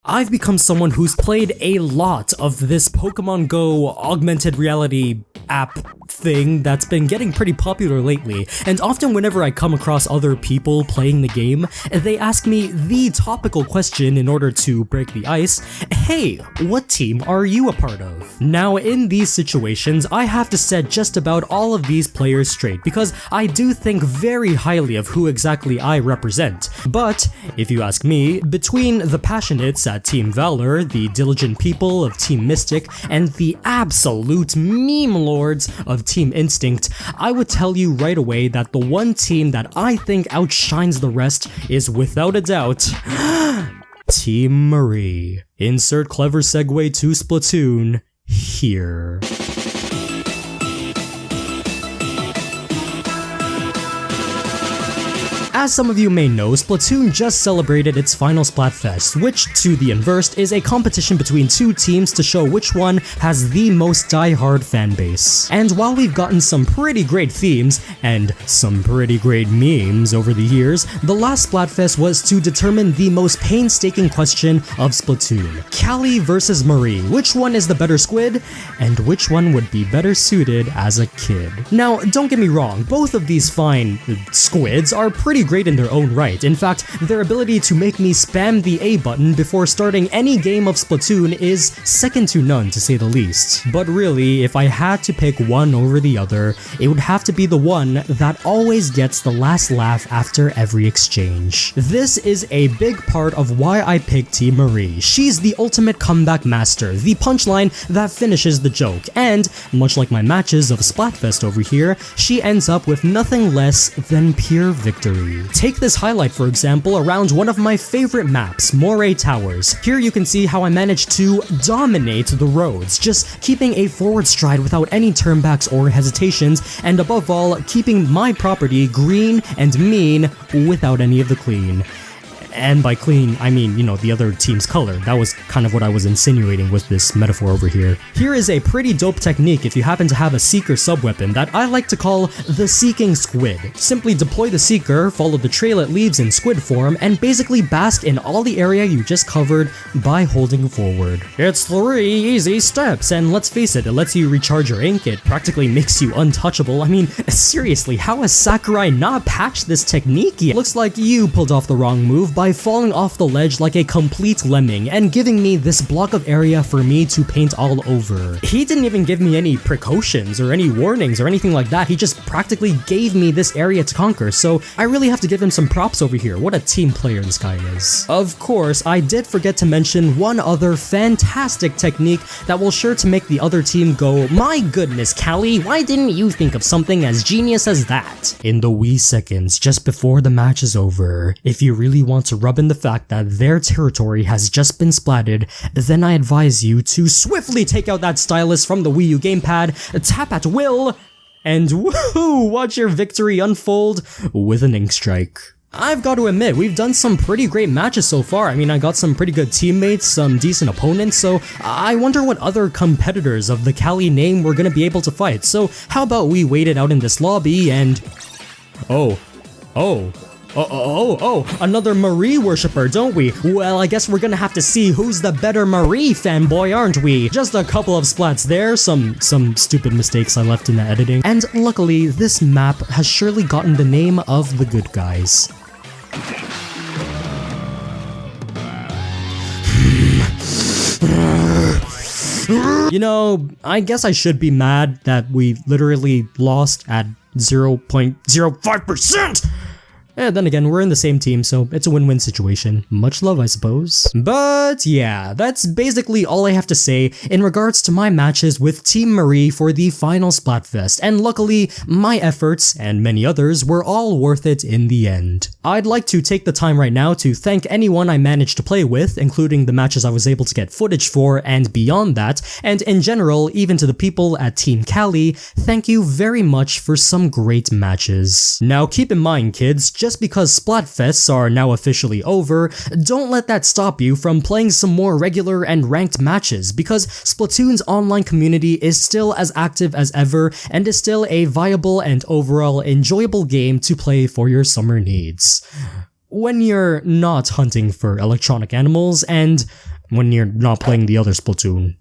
I've become someone who's played a lot of this Pokemon Go augmented reality app thing that's been getting pretty popular lately, and often whenever I come across other people playing the game, they ask me the topical question in order to break the ice: hey, what team are you a part of? Now in these situations, I have to set just about all of these players straight because I do think very highly of who exactly I represent. But if you ask me, between the passionates at Team Valor, the diligent people of Team Mystic, and the absolute meme lords of Team Instinct, I would tell you right away that the one team that I think outshines the rest is without a doubt Team Marie. Insert clever segue to Splatoon here. As some of you may know, Splatoon just celebrated its final Splatfest, which, to the inverse, is a competition between two teams to show which one has the most die-hard fanbase. And while we've gotten some pretty great themes, and some pretty great memes over the years, the last Splatfest was to determine the most painstaking question of Splatoon. Callie versus Marie, which one is the better squid, and which one would be better suited as a kid? Now, don't get me wrong, both of these fine squids are pretty great in their own right. In fact, their ability to make me spam the A button before starting any game of Splatoon is second to none, to say the least. But really, if I had to pick one over the other, it would have to be the one that always gets the last laugh after every exchange. This is a big part of why I picked Team Marie. She's the ultimate comeback master, the punchline that finishes the joke, and, much like my matches of Splatfest over here, she ends up with nothing less than pure victory. Take this highlight for example around one of my favorite maps, Moray Towers. Here you can see how I managed to dominate the roads, just keeping a forward stride without any turnbacks or hesitations, and above all, keeping my property green and mean without any of the clean. And by clean, I mean, you know, the other team's color. That was kind of what I was insinuating with this metaphor over here. Here is a pretty dope technique if you happen to have a Seeker sub-weapon that I like to call the Seeking Squid. Simply deploy the Seeker, follow the trail it leaves in squid form, and basically bask in all the area you just covered by holding forward. It's 3 easy steps, and let's face it lets you recharge your ink, it practically makes you untouchable. I mean, seriously, how has Sakurai not patched this technique yet? Looks like you pulled off the wrong move by falling off the ledge like a complete lemming and giving me this block of area for me to paint all over. He didn't even give me any precautions or any warnings or anything like that. He just practically gave me this area to conquer, so I really have to give him some props over here. What a team player this guy is. Of course, I did forget to mention one other fantastic technique that will sure to make the other team go, my goodness, Callie, why didn't you think of something as genius as that? In the wee seconds just before the match is over, if you really want to rub in the fact that their territory has just been splatted, then I advise you to swiftly take out that stylus from the Wii U gamepad, tap at will, and woohoo, watch your victory unfold with an ink strike. I've got to admit, we've done some pretty great matches so far. I mean, I got some pretty good teammates, some decent opponents, so I wonder what other competitors of the Callie name we're gonna be able to fight. So how about we wait it out in this lobby and... Oh, another Marie worshipper, don't we? Well, I guess we're gonna have to see who's the better Marie fanboy, aren't we? Just a couple of splats there, some stupid mistakes I left in the editing. And luckily, this map has surely gotten the name of the good guys. You know, I guess I should be mad that we literally lost at 0.05%! And then again, we're in the same team, so it's a win-win situation. Much love, I suppose. But yeah, that's basically all I have to say in regards to my matches with Team Marie for the final Splatfest, and luckily, my efforts, and many others, were all worth it in the end. I'd like to take the time right now to thank anyone I managed to play with, including the matches I was able to get footage for, and beyond that, and in general, even to the people at Team Callie, thank you very much for some great matches. Now keep in mind, kids, just because Splatfests are now officially over, don't let that stop you from playing some more regular and ranked matches, because Splatoon's online community is still as active as ever and is still a viable and overall enjoyable game to play for your summer needs. When you're not hunting for electronic animals and when you're not playing the other Splatoon.